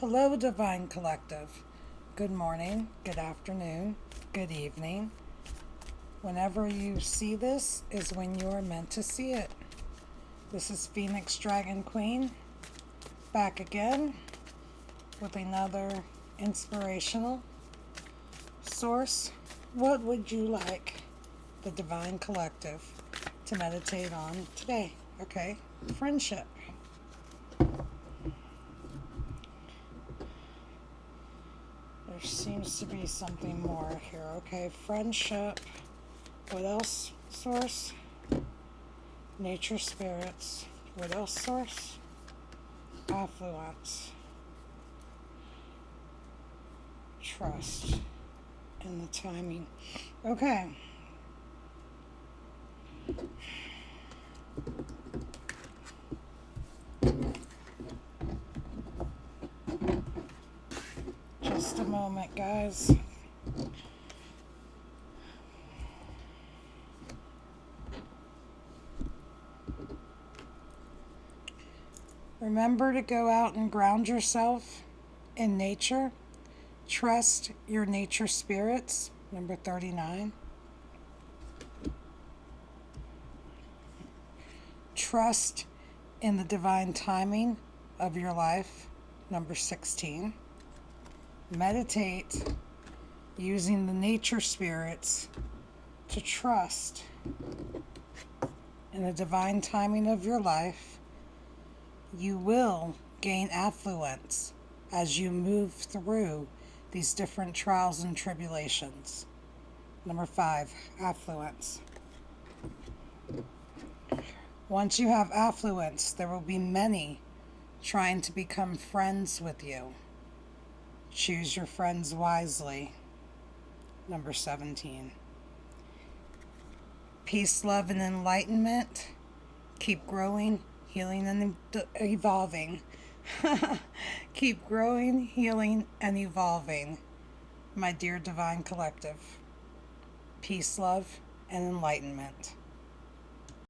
Hello, Divine Collective. Good morning, good afternoon, good evening. Whenever you see this is when you are meant to see it. This is Phoenix Dragon Queen, back again with another inspirational source. What would you like the Divine Collective to meditate on today? Okay, friendship. There seems to be something more here. Okay, friendship. What else? Source. Nature spirits. What else? Source. Affluence. Trust. And the timing. Okay. Just a moment, guys. Remember to go out and ground yourself in nature. Trust your nature spirits. Number 39. Trust in the divine timing of your life. Number 16. Meditate using the nature spirits to trust in the divine timing of your life. You will gain affluence as you move through these different trials and tribulations. Number 5, affluence. Once you have affluence, there will be many trying to become friends with you. Choose your friends wisely. Number 17. Peace, love, and enlightenment. Keep growing, healing, and evolving. Keep growing, healing, and evolving, my dear Divine Collective. Peace, love, and enlightenment.